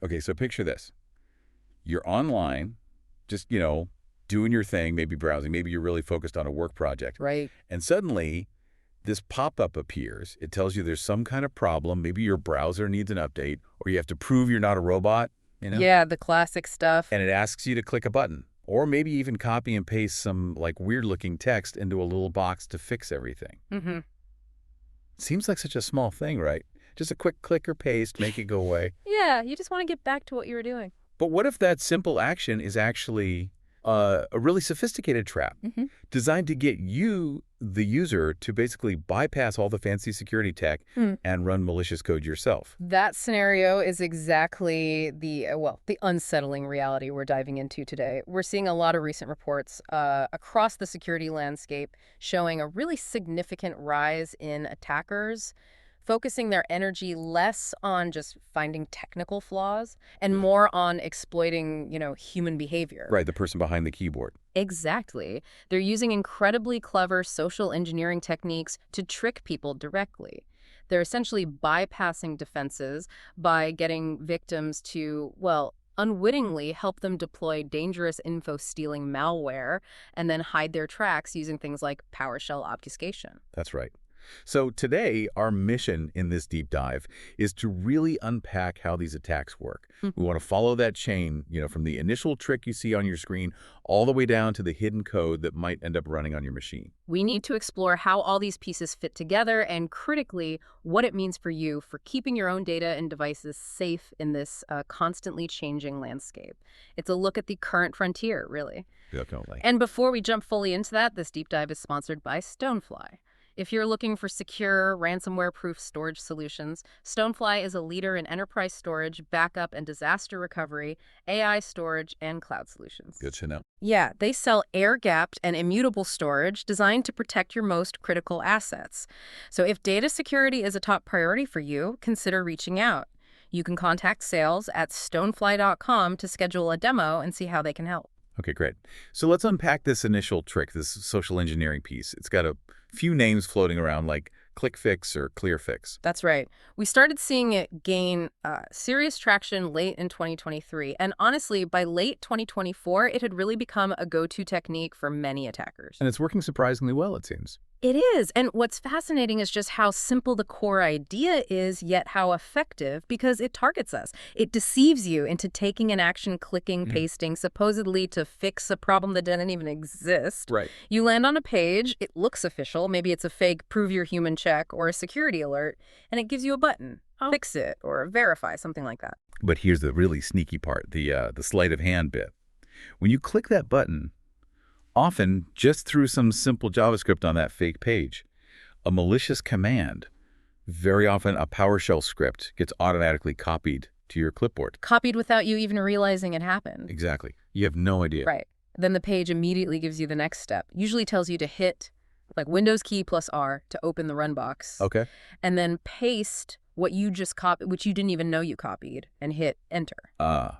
Okay, so picture this. You're online, just, doing your thing, maybe browsing, maybe you're really focused on a work project. Right. And suddenly, this pop-up appears. It tells you there's some kind of problem. Maybe your browser needs an update, or you have to prove you're not a robot, Yeah, the classic stuff. And it asks you to click a button, or maybe even copy and paste some, weird-looking text into a little box to fix everything. Mm-hmm. Seems like such a small thing, right? Just a quick click or paste, make it go away. Yeah, you just want to get back to what you were doing. But what if that simple action is actually a really sophisticated trap designed to get you, the user, to basically bypass all the fancy security tech and run malicious code yourself? That scenario is exactly the unsettling reality we're diving into today. We're seeing a lot of recent reports across the security landscape showing a really significant rise in attackers focusing their energy less on just finding technical flaws and more on exploiting, human behavior. Right, the person behind the keyboard. Exactly. They're using incredibly clever social engineering techniques to trick people directly. They're essentially bypassing defenses by getting victims to, unwittingly help them deploy dangerous info-stealing malware and then hide their tracks using things like PowerShell obfuscation. That's right. So today, our mission in this deep dive is to really unpack how these attacks work. We want to follow that chain, from the initial trick you see on your screen all the way down to the hidden code that might end up running on your machine. We need to explore how all these pieces fit together and, critically, what it means for you for keeping your own data and devices safe in this constantly changing landscape. It's a look at the current frontier, really. Definitely. And before we jump fully into that, this deep dive is sponsored by Stonefly. If you're looking for secure, ransomware-proof storage solutions, Stonefly is a leader in enterprise storage, backup and disaster recovery, AI storage, and cloud solutions. Good to know. Yeah, they sell air-gapped and immutable storage designed to protect your most critical assets. So if data security is a top priority for you, consider reaching out. You can contact sales at stonefly.com to schedule a demo and see how they can help. Okay, great. So let's unpack this initial trick, this social engineering piece. It's got a few names floating around like ClickFix or ClearFix. That's right. We started seeing it gain serious traction late in 2023. And honestly, by late 2024, it had really become a go-to technique for many attackers. And it's working surprisingly well, it seems. It is. And what's fascinating is just how simple the core idea is, yet how effective, because it targets us. It deceives you into taking an action, clicking, pasting, supposedly to fix a problem that didn't even exist. Right. You land on a page, it looks official, maybe it's a fake prove your human check or a security alert, and it gives you a button, fix it or verify, something like that. But here's the really sneaky part, the sleight of hand bit. When you click that button, often just through some simple JavaScript on that fake page, a malicious command, very often a PowerShell script, gets automatically copied to your clipboard. Copied without you even realizing it happened. Exactly. You have no idea. Right. Then the page immediately gives you the next step. Usually tells you to hit Windows key plus R to open the run box. Okay. And then paste what you just copied, which you didn't even know you copied, and hit enter.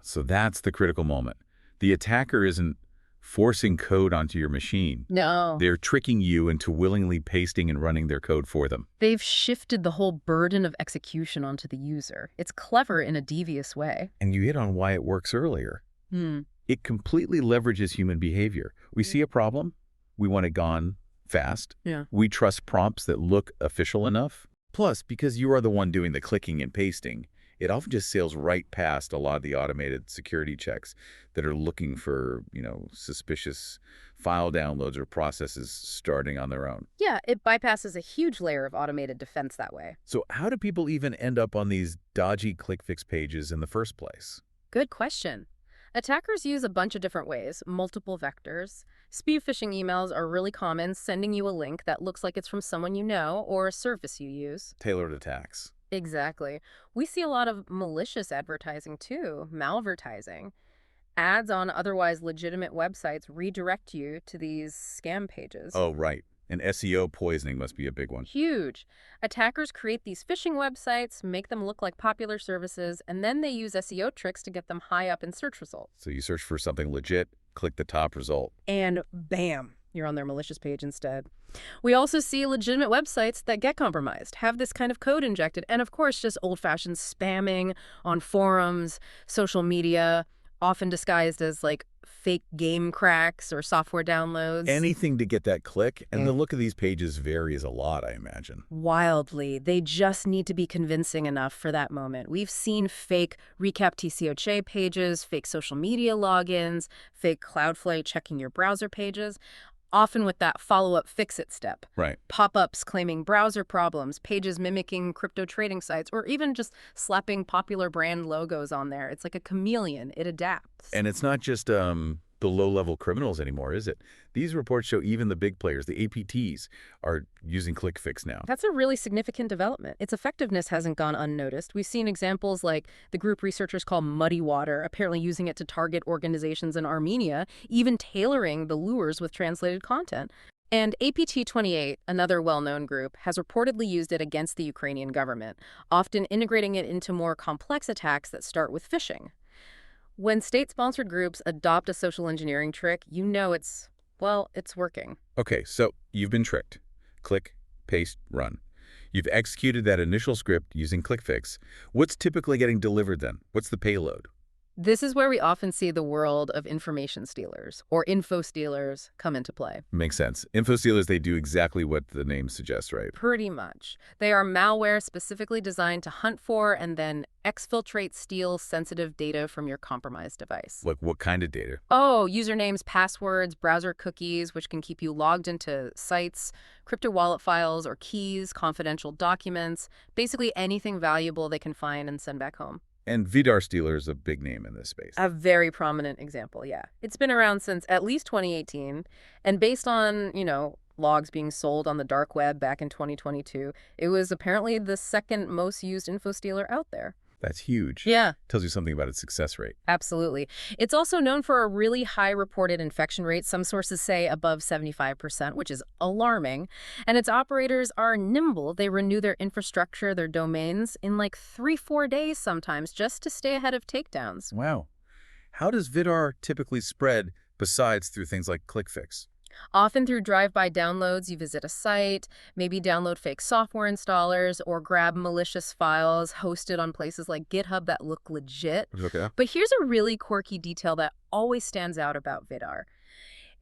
So that's the critical moment. The attacker isn't forcing code onto your machine. No. They're tricking you into willingly pasting and running their code for them. They've shifted the whole burden of execution onto the user. It's clever in a devious way. And you hit on why it works earlier. It completely leverages human behavior. We see a problem, we want it gone fast. Yeah. We trust prompts that look official enough. Plus, because you are the one doing the clicking and pasting, it often just sails right past a lot of the automated security checks that are looking for, suspicious file downloads or processes starting on their own. Yeah, it bypasses a huge layer of automated defense that way. So how do people even end up on these dodgy ClickFix pages in the first place? Good question. Attackers use a bunch of different ways, multiple vectors. Spear phishing emails are really common, sending you a link that looks like it's from someone you know or a service you use. Tailored attacks. Exactly. We see a lot of malicious advertising too, malvertising. Ads on otherwise legitimate websites redirect you to these scam pages. Oh, right. And SEO poisoning must be a big one. Huge. Attackers create these phishing websites, make them look like popular services, and then they use SEO tricks to get them high up in search results. So you search for something legit, click the top result. And bam, you're on their malicious page instead. We also see legitimate websites that get compromised, have this kind of code injected, and of course just old-fashioned spamming on forums, social media, often disguised as like fake game cracks or software downloads. Anything to get that click, and the look of these pages varies a lot, I imagine. Wildly. They just need to be convincing enough for that moment. We've seen fake recap TCOJ pages, fake social media logins, fake Cloudflare checking your browser pages, often with that follow-up fix-it step. Right. Pop-ups claiming browser problems, pages mimicking crypto trading sites, or even just slapping popular brand logos on there. It's like a chameleon. It adapts. And it's not just the low-level criminals anymore, is it? These reports show even the big players, the APTs, are using ClickFix now. That's a really significant development. Its effectiveness hasn't gone unnoticed. We've seen examples like the group researchers call Muddy Water, apparently using it to target organizations in Armenia, even tailoring the lures with translated content. And APT28, another well-known group, has reportedly used it against the Ukrainian government, often integrating it into more complex attacks that start with phishing. When state-sponsored groups adopt a social engineering trick, you know it's working. Okay, so you've been tricked. Click, paste, run. You've executed that initial script using ClickFix. What's typically getting delivered then? What's the payload? This is where we often see the world of information stealers, or Infostealers, come into play. Makes sense. Infostealers, they do exactly what the name suggests, right? Pretty much. They are malware specifically designed to hunt for and then exfiltrate, steal sensitive data from your compromised device. Like what kind of data? Oh, usernames, passwords, browser cookies, which can keep you logged into sites, crypto wallet files or keys, confidential documents, basically anything valuable they can find and send back home. And Vidar Stealer is a big name in this space. A very prominent example, yeah. It's been around since at least 2018, and based on, logs being sold on the dark web back in 2022, it was apparently the second most used Infostealer out there. That's huge. Yeah. Tells you something about its success rate. Absolutely. It's also known for a really high reported infection rate. Some sources say above 75%, which is alarming. And its operators are nimble. They renew their infrastructure, their domains, in like 3-4 days sometimes, just to stay ahead of takedowns. Wow. How does Vidar typically spread besides through things like ClickFix? Often through drive-by downloads, you visit a site, maybe download fake software installers, or grab malicious files hosted on places like GitHub that look legit. Okay. But here's a really quirky detail that always stands out about Vidar.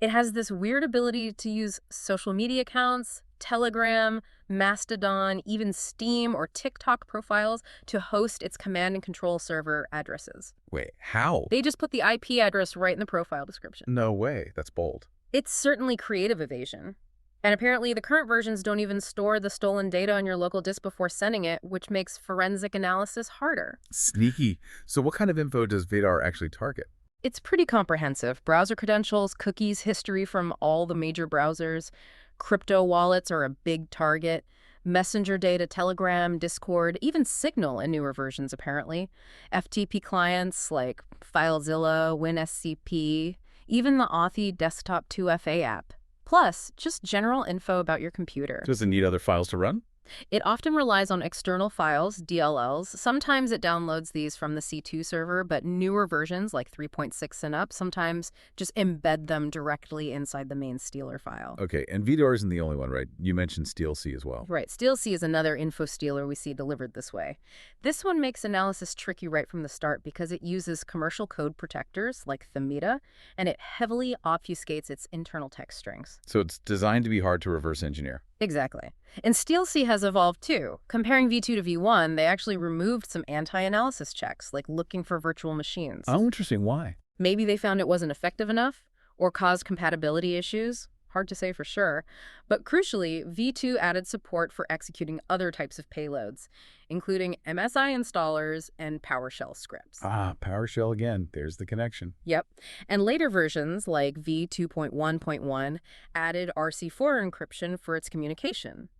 It has this weird ability to use social media accounts, Telegram, Mastodon, even Steam or TikTok profiles to host its command and control server addresses. Wait, how? They just put the IP address right in the profile description. No way. That's bold. It's certainly creative evasion. And apparently the current versions don't even store the stolen data on your local disk before sending it, which makes forensic analysis harder. Sneaky. So what kind of info does Vidar actually target? It's pretty comprehensive. Browser credentials, cookies, history from all the major browsers. Crypto wallets are a big target. Messenger data, Telegram, Discord, even Signal in newer versions apparently. FTP clients like FileZilla, WinSCP, even the Authy Desktop 2FA app. Plus, just general info about your computer. Does it need other files to run? It often relies on external files, DLLs. Sometimes it downloads these from the C2 server, but newer versions like 3.6 and up sometimes just embed them directly inside the main Stealer file. Okay, and Vidar isn't the only one, right? You mentioned Stealc as well. Right. Stealc is another Infostealer we see delivered this way. This one makes analysis tricky right from the start because it uses commercial code protectors like Themita, and it heavily obfuscates its internal text strings. So it's designed to be hard to reverse engineer. Exactly. And Stealc has evolved too. Comparing V2 to V1, they actually removed some anti-analysis checks, like looking for virtual machines. Oh, interesting. Why? Maybe they found it wasn't effective enough or caused compatibility issues. Hard to say for sure. But crucially, V2 added support for executing other types of payloads, including MSI installers and PowerShell scripts. Ah, PowerShell again. There's the connection. Yep. And later versions, like V2.1.1, added RC4 encryption for its communication.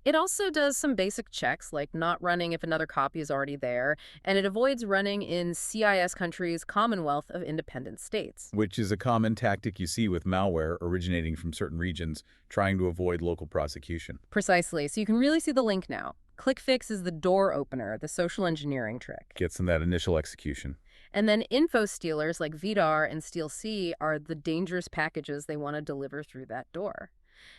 It also does some basic checks, like not running if another copy is already there, and it avoids running in CIS countries' Commonwealth of Independent States. Which is a common tactic you see with malware originating from certain regions, trying to avoid local prosecution. Precisely. So you can really see the link now. ClickFix is the door opener, the social engineering trick. Gets them that initial execution. And then Infostealers like Vidar and Stealc are the dangerous packages they want to deliver through that door.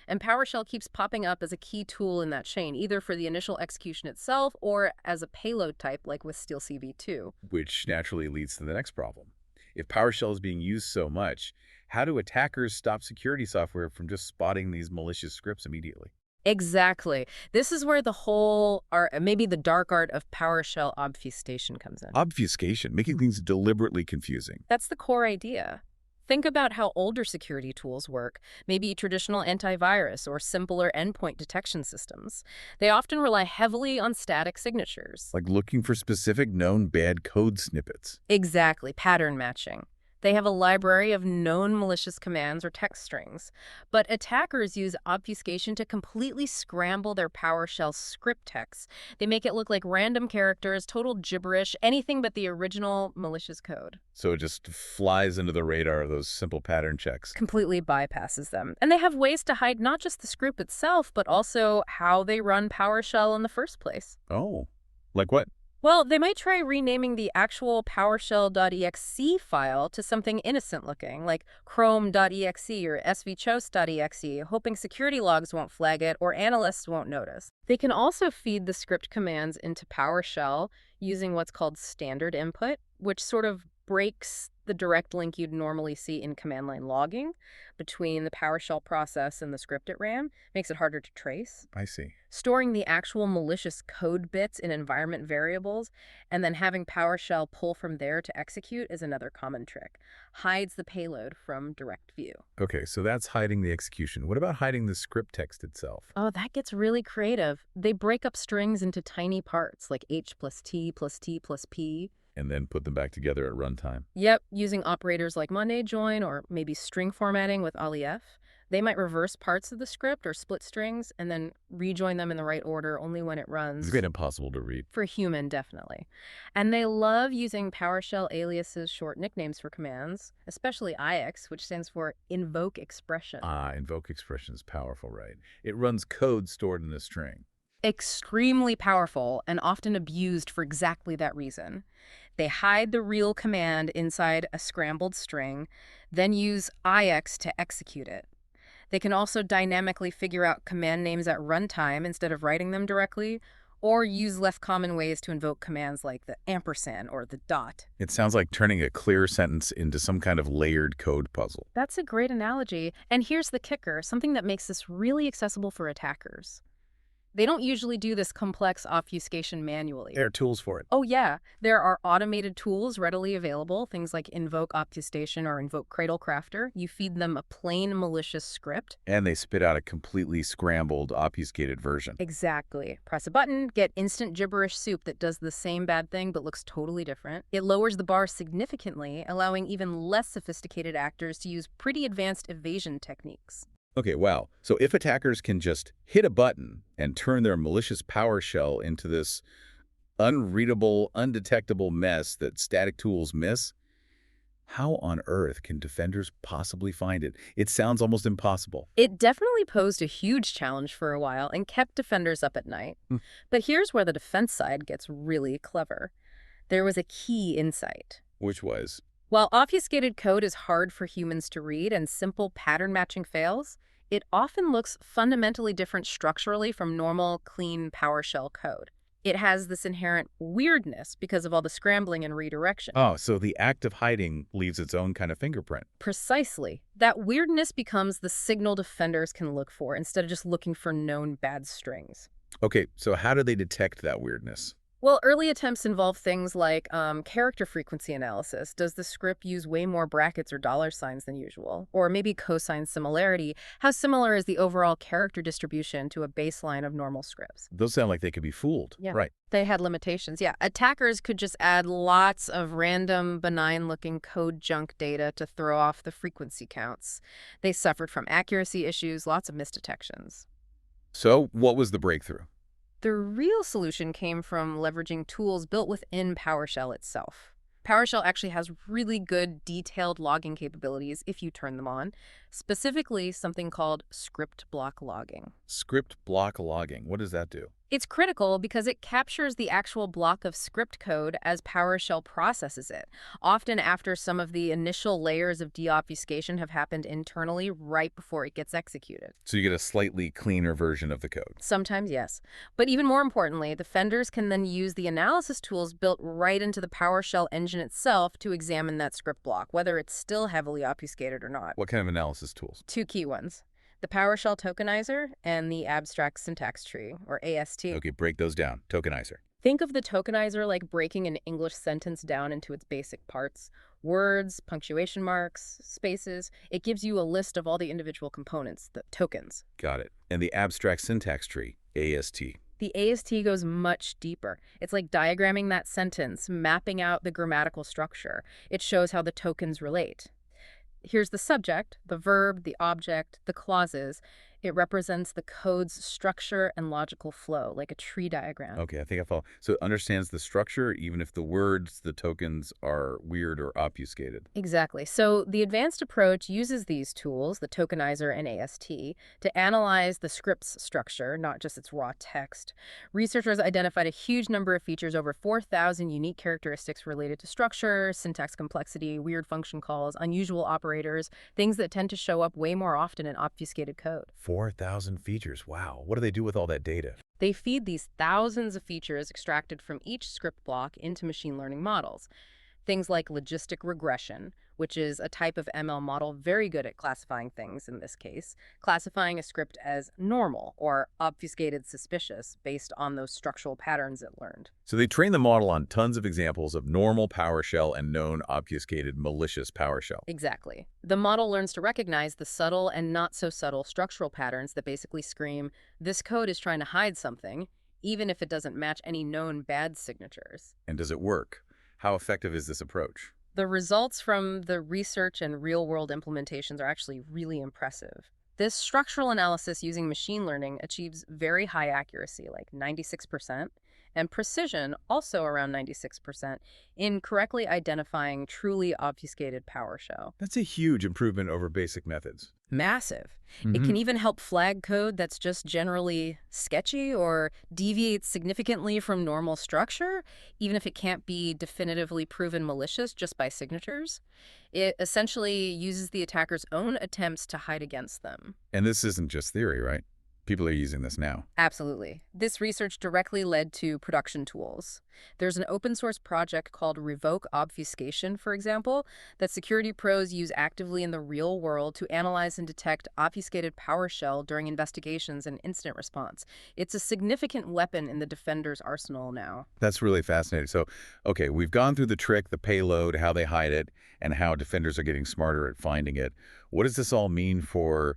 And PowerShell keeps popping up as a key tool in that chain, either for the initial execution itself or as a payload type like with Stealc V2. Which naturally leads to the next problem. If PowerShell is being used so much, how do attackers stop security software from just spotting these malicious scripts immediately? Exactly. This is where the whole, or maybe the dark art of PowerShell obfuscation comes in. Obfuscation, making things deliberately confusing. That's the core idea. Think about how older security tools work, maybe traditional antivirus or simpler endpoint detection systems. They often rely heavily on static signatures. Like looking for specific known bad code snippets. Exactly, pattern matching. They have a library of known malicious commands or text strings. But attackers use obfuscation to completely scramble their PowerShell script text. They make it look like random characters, total gibberish, anything but the original malicious code. So it just flies into the radar of those simple pattern checks. Completely bypasses them. And they have ways to hide not just the script itself, but also how they run PowerShell in the first place. Oh, like what? Well, they might try renaming the actual PowerShell.exe file to something innocent-looking, like Chrome.exe or svchoose.exe, hoping security logs won't flag it or analysts won't notice. They can also feed the script commands into PowerShell using what's called standard input, which sort of breaks the direct link you'd normally see in command line logging between the PowerShell process and the script it ran, makes it harder to trace. I see. Storing the actual malicious code bits in environment variables and then having PowerShell pull from there to execute is another common trick. Hides the payload from direct view. Okay, so that's hiding the execution. What about hiding the script text itself? Oh, that gets really creative. They break up strings into tiny parts like H plus T plus T plus P. And then put them back together at runtime. Yep, using operators like Monday join or maybe string formatting with AliF. They might reverse parts of the script or split strings and then rejoin them in the right order only when it runs. It's quite impossible to read. For human, definitely. And they love using PowerShell aliases, short nicknames for commands, especially IX, which stands for invoke expression. Invoke expression is powerful, right? It runs code stored in a string. Extremely powerful and often abused for exactly that reason. They hide the real command inside a scrambled string, then use IX to execute it. They can also dynamically figure out command names at runtime instead of writing them directly, or use less common ways to invoke commands like the ampersand or the dot. It sounds like turning a clear sentence into some kind of layered code puzzle. That's a great analogy. And here's the kicker, something that makes this really accessible for attackers. They don't usually do this complex obfuscation manually. There are tools for it. Oh yeah, there are automated tools readily available, things like invoke obfuscation or invoke cradlecrafter. You feed them a plain malicious script. And they spit out a completely scrambled, obfuscated version. Exactly. Press a button, get instant gibberish soup that does the same bad thing but looks totally different. It lowers the bar significantly, allowing even less sophisticated actors to use pretty advanced evasion techniques. Okay, wow. So if attackers can just hit a button and turn their malicious PowerShell into this unreadable, undetectable mess that static tools miss, how on earth can defenders possibly find it? It sounds almost impossible. It definitely posed a huge challenge for a while and kept defenders up at night. But here's where the defense side gets really clever. There was a key insight. Which was? While obfuscated code is hard for humans to read and simple pattern matching fails, it often looks fundamentally different structurally from normal, clean PowerShell code. It has this inherent weirdness because of all the scrambling and redirection. Oh, so the act of hiding leaves its own kind of fingerprint. Precisely. That weirdness becomes the signal defenders can look for instead of just looking for known bad strings. Okay, so how do they detect that weirdness? Well, early attempts involve things like character frequency analysis. Does the script use way more brackets or dollar signs than usual? Or maybe cosine similarity. How similar is the overall character distribution to a baseline of normal scripts? Those sound like they could be fooled. Yeah. Right. They had limitations. Yeah, attackers could just add lots of random, benign-looking code junk data to throw off the frequency counts. They suffered from accuracy issues, lots of misdetections. So what was the breakthrough? The real solution came from leveraging tools built within PowerShell itself. PowerShell actually has really good detailed logging capabilities if you turn them on, specifically something called script block logging. Script block logging. What does that do? It's critical because it captures the actual block of script code as PowerShell processes it, often after some of the initial layers of deobfuscation have happened internally right before it gets executed. So you get a slightly cleaner version of the code. Sometimes, yes. But even more importantly, defenders can then use the analysis tools built right into the PowerShell engine itself to examine that script block, whether it's still heavily obfuscated or not. What kind of analysis tools? Two key ones: the PowerShell tokenizer and the abstract syntax tree, or AST. Okay, break those down. Tokenizer. Think of the tokenizer like breaking an English sentence down into its basic parts: words, punctuation marks, spaces. It gives you a list of all the individual components, the tokens. Got it. And the abstract syntax tree, AST. The AST goes much deeper. It's like diagramming that sentence, mapping out the grammatical structure. It shows how the tokens relate. Here's the subject, the verb, the object, the clauses. It represents the code's structure and logical flow, like a tree diagram. Okay, I think I follow. So it understands the structure, even if the words, the tokens, are weird or obfuscated. Exactly. So the advanced approach uses these tools, the tokenizer and AST, to analyze the script's structure, not just its raw text. Researchers identified a huge number of features, over 4,000 unique characteristics related to structure, syntax complexity, weird function calls, unusual operators, things that tend to show up way more often in obfuscated code. 4,000 features. Wow. What do they do with all that data? They feed these thousands of features extracted from each script block into machine learning models. Things like logistic regression, which is a type of ML model very good at classifying things in this case, classifying a script as normal or obfuscated suspicious based on those structural patterns it learned. So they train the model on tons of examples of normal PowerShell and known obfuscated malicious PowerShell. Exactly. The model learns to recognize the subtle and not so subtle structural patterns that basically scream, this code is trying to hide something, even if it doesn't match any known bad signatures. And does it work? How effective is this approach? The results from the research and real-world implementations are actually really impressive. This structural analysis using machine learning achieves very high accuracy, like 96%, and precision, also around 96%, in correctly identifying truly obfuscated PowerShell. That's a huge improvement over basic methods. Massive. It can even help flag code that's just generally sketchy or deviates significantly from normal structure, even if it can't be definitively proven malicious just by signatures. It essentially uses the attacker's own attempts to hide against them. And this isn't just theory, right? People are using this now. Absolutely. This research directly led to production tools. There's an open source project called Revoke Obfuscation, for example, that security pros use actively in the real world to analyze and detect obfuscated PowerShell during investigations and incident response. It's a significant weapon in the defender's arsenal now. That's really fascinating. So, okay, we've gone through the trick, the payload, how they hide it, and how defenders are getting smarter at finding it. What does this all mean for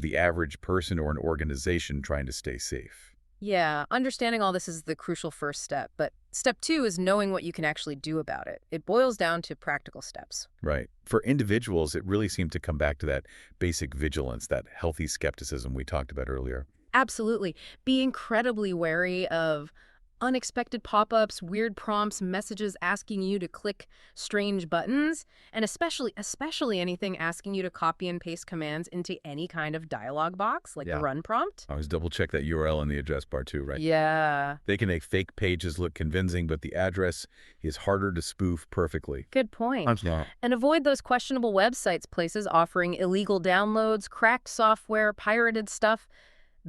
the average person or an organization trying to stay safe? Yeah, understanding all this is the crucial first step, but step 2 is knowing what you can actually do about it. It boils down to practical steps. Right. For individuals, it really seemed to come back to that basic vigilance, that healthy skepticism we talked about earlier. Absolutely. Be incredibly wary of unexpected pop-ups, weird prompts, messages asking you to click strange buttons, and especially anything asking you to copy and paste commands into any kind of dialog box, like the run prompt. I always double check that URL in the address bar too, right? Yeah. They can make fake pages look convincing, but the address is harder to spoof perfectly. Good point. Yeah. And avoid those questionable websites, places offering illegal downloads, cracked software, pirated stuff.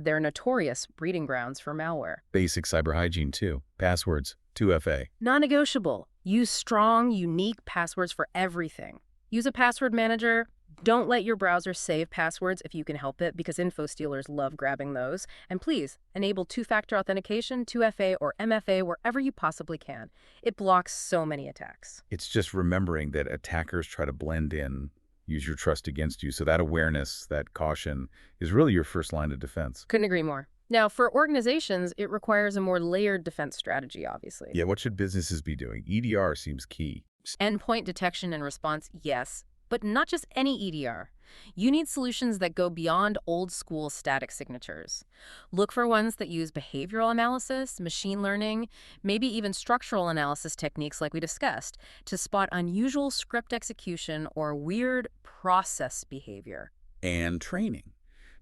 They're notorious breeding grounds for malware. Basic cyber hygiene too. Passwords, 2FA. Non-negotiable. Use strong, unique passwords for everything. Use a password manager. Don't let your browser save passwords if you can help it, because Infostealers love grabbing those. And please, enable two-factor authentication, 2FA or MFA wherever you possibly can. It blocks so many attacks. It's just remembering that attackers try to blend in, use your trust against you. So that awareness, that caution is really your first line of defense. Couldn't agree more. Now, for organizations, it requires a more layered defense strategy, obviously. Yeah, what should businesses be doing? EDR seems key. Endpoint detection and response, yes, but not just any EDR. You need solutions that go beyond old-school static signatures. Look for ones that use behavioral analysis, machine learning, maybe even structural analysis techniques like we discussed, to spot unusual script execution or weird process behavior. And training.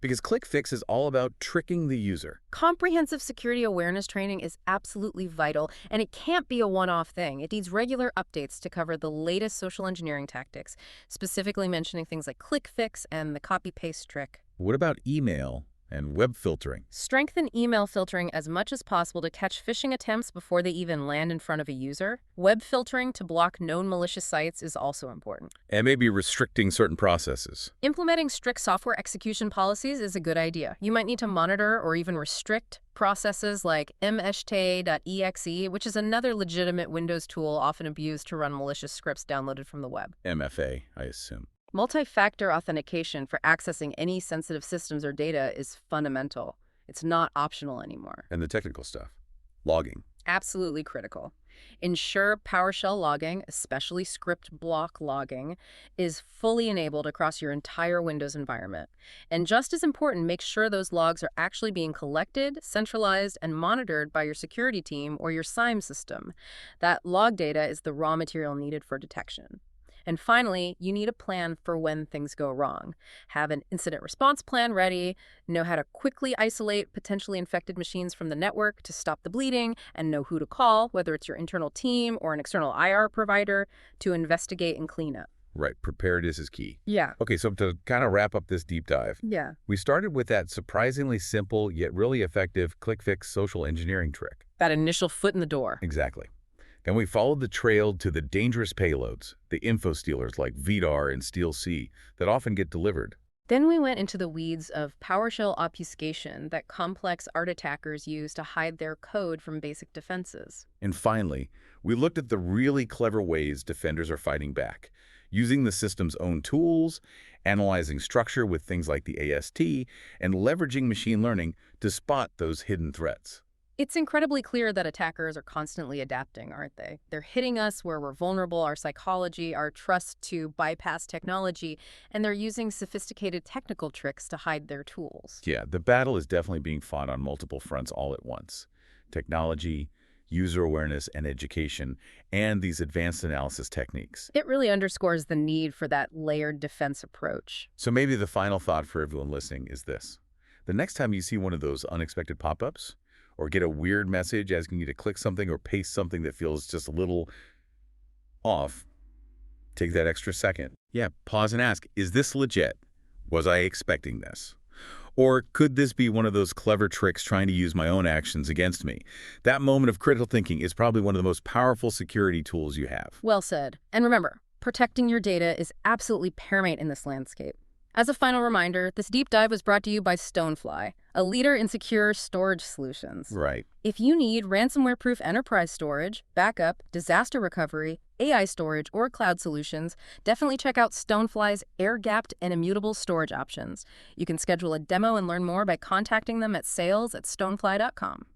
Because ClickFix is all about tricking the user. Comprehensive security awareness training is absolutely vital, and it can't be a one-off thing. It needs regular updates to cover the latest social engineering tactics, specifically mentioning things like ClickFix and the copy-paste trick. What about email and web filtering? Strengthen email filtering as much as possible to catch phishing attempts before they even land in front of a user. Web filtering to block known malicious sites is also important. And maybe restricting certain processes. Implementing strict software execution policies is a good idea. You might need to monitor or even restrict processes like mshte.exe, which is another legitimate Windows tool often abused to run malicious scripts downloaded from the web. MFA, I assume. Multi-factor authentication for accessing any sensitive systems or data is fundamental. It's not optional anymore. And the technical stuff. Logging. Absolutely critical. Ensure PowerShell logging, especially script block logging, is fully enabled across your entire Windows environment. And just as important, make sure those logs are actually being collected, centralized, and monitored by your security team or your SIEM system. That log data is the raw material needed for detection. And finally, you need a plan for when things go wrong. Have an incident response plan ready, know how to quickly isolate potentially infected machines from the network to stop the bleeding, and know who to call, whether it's your internal team or an external IR provider, to investigate and clean up. Right, preparedness is key. Yeah. Okay, so to kind of wrap up this deep dive, Yeah. we started with that surprisingly simple yet really effective ClickFix social engineering trick. That initial foot in the door. Exactly. Then we followed the trail to the dangerous payloads, the Infostealers like Vidar and Stealc V that often get delivered. Then we went into the weeds of PowerShell obfuscation that complex art attackers use to hide their code from basic defenses. And finally, we looked at the really clever ways defenders are fighting back, using the system's own tools, analyzing structure with things like the AST, and leveraging machine learning to spot those hidden threats. It's incredibly clear that attackers are constantly adapting, aren't they? They're hitting us where we're vulnerable, our psychology, our trust to bypass technology, and they're using sophisticated technical tricks to hide their tools. Yeah, the battle is definitely being fought on multiple fronts all at once. Technology, user awareness and education, and these advanced analysis techniques. It really underscores the need for that layered defense approach. So maybe the final thought for everyone listening is this. The next time you see one of those unexpected pop-ups, or get a weird message asking you to click something or paste something that feels just a little off, take that extra second. Yeah, pause and ask, is this legit? Was I expecting this? Or could this be one of those clever tricks trying to use my own actions against me? That moment of critical thinking is probably one of the most powerful security tools you have. Well said. And remember, protecting your data is absolutely paramount in this landscape. As a final reminder, this deep dive was brought to you by Stonefly, a leader in secure storage solutions. Right. If you need ransomware-proof enterprise storage, backup, disaster recovery, AI storage, or cloud solutions, definitely check out Stonefly's air-gapped and immutable storage options. You can schedule a demo and learn more by contacting them at sales@stonefly.com.